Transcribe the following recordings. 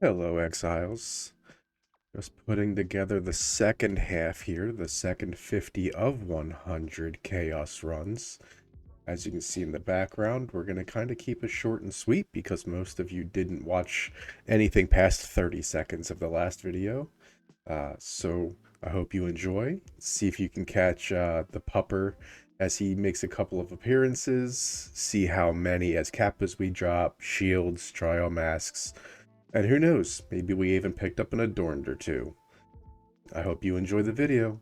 Hello, Exiles. Just putting together the second half here, the second 50 of 100 Chaos runs. As you can see in the background, we're going to kind of keep it short and sweet because most of you didn't watch anything past 30 seconds of the last video. So I hope you enjoy. See if you can catch the pupper as he makes a couple of appearances. See how many as kappas we drop, shields, trial masks, and who knows, maybe we even picked up an adorned or two. I hope you enjoy the video.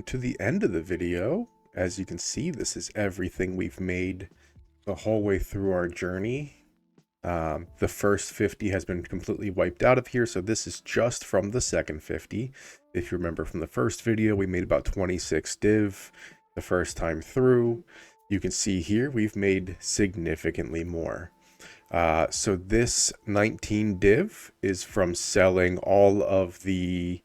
gotten to the end of the video. As you can see, this is everything we've made the whole way through our journey. The first 50 has been completely wiped out of here, so this is just from the second 50. If you remember from the first video, we made about 26 div the first time through. You can see here we've made significantly more. So this 19 div is from selling all of the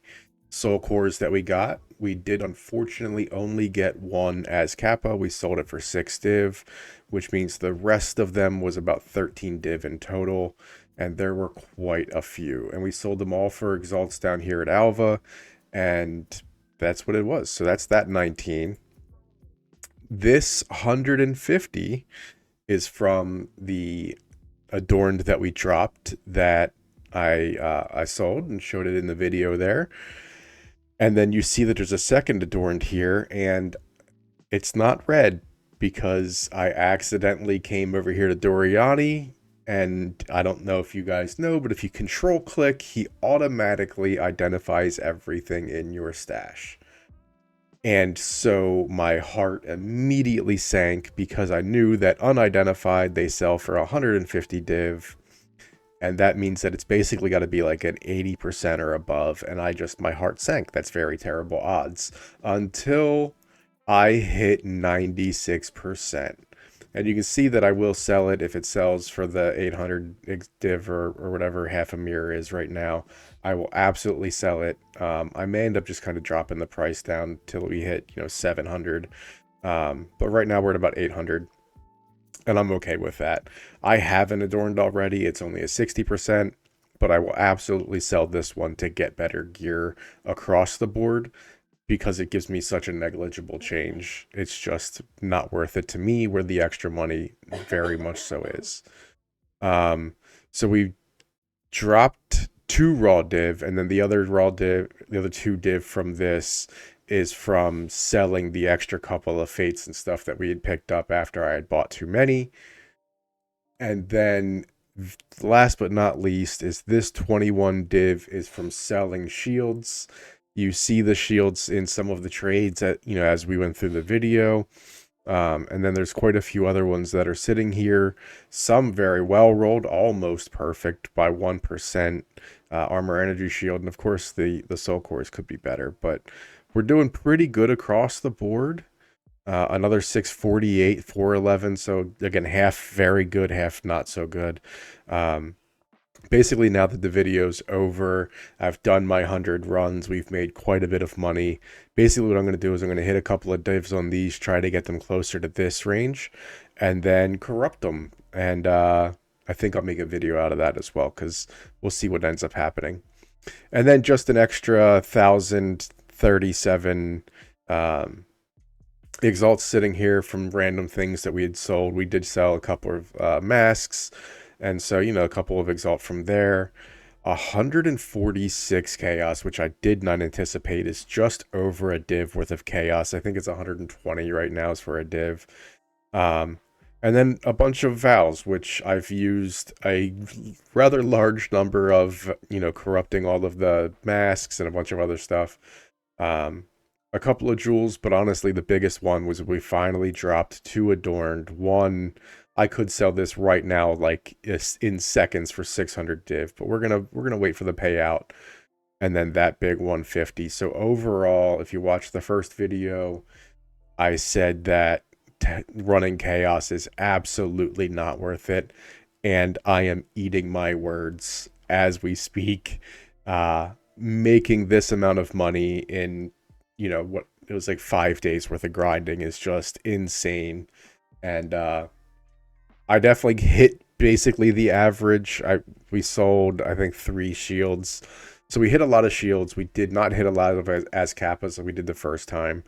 soul cores that we got. We did unfortunately only get one as Kappa. We sold it for 6 div, which means the rest of them was about 13 div in total, and there were quite a few. And we sold them all for exalts down here at Alva, and that's what it was. So that's that 19. This 150 is from the adorned that we dropped that I sold and showed it in the video there. And then you see that there's a second adorned here, and it's not red because I accidentally came over here to Doriani, and I don't know if you guys know, but if you control click, he automatically identifies everything in your stash. And so my heart immediately sank because I knew that unidentified, they sell for 150 div. And that means that it's basically got to be like an 80% or above. And my heart sank. That's very terrible odds until I hit 96%. And you can see that I will sell it if it sells for the 800 div or whatever half a mirror is right now. I will absolutely sell it. I may end up just kind of dropping the price down till we hit, 700. But right now we're at about 800. And I'm okay with that. I have an adorned already. It's only a 60%, but I will absolutely sell this one to get better gear across the board because it gives me such a negligible change. It's just not worth it to me, where the extra money very much so is. So we dropped 2 raw div, and then the other 2 div from this is from selling the extra couple of fates and stuff that we had picked up after I had bought too many. And then last but not least is this 21 div is from selling shields. You see the shields in some of the trades that, as we went through the video. And then there's quite a few other ones that are sitting here. Some very well rolled, almost perfect by 1% armor energy shield. And of course the soul cores could be better, but we're doing pretty good across the board. Another 648, 411. So again, half very good, half not so good. Basically, now that the video's over, I've done my 100 runs. We've made quite a bit of money. Basically, what I'm going to do is I'm going to hit a couple of divs on these, try to get them closer to this range, and then corrupt them. And I think I'll make a video out of that as well, because we'll see what ends up happening. And then just an extra 1,037 exalts sitting here from random things that we had sold. We did sell a couple of masks, and so a couple of exalt from there. 146 chaos, which I did not anticipate, is just over a div worth of chaos. I think it's 120 right now is for a div. And then a bunch of vows, which I've used a rather large number of, corrupting all of the masks and a bunch of other stuff. A couple of jewels, but honestly, the biggest one was we finally dropped 2 adorned. One, I could sell this right now, like in seconds for 600 div, but we're gonna wait for the payout, and then that big 150. So overall, if you watch the first video, I said that running chaos is absolutely not worth it, and I am eating my words as we speak. Making this amount of money in what it was like 5 days worth of grinding is just insane. And I definitely hit basically the average. We sold, I think, 3 shields, so we hit a lot of shields. We did not hit a lot of as kappas like we did the first time,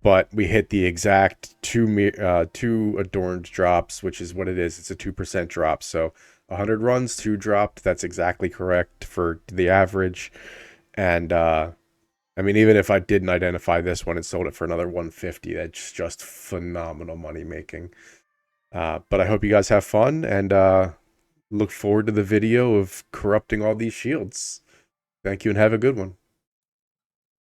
but we hit the exact 2 adorned drops, which is what it is. It's a 2% drop, so 100 runs, 2 dropped. That's exactly correct for the average. And I mean, even if I didn't identify this one and sold it for another 150, that's just phenomenal money making. But I hope you guys have fun, and look forward to the video of corrupting all these shields. Thank you and have a good one.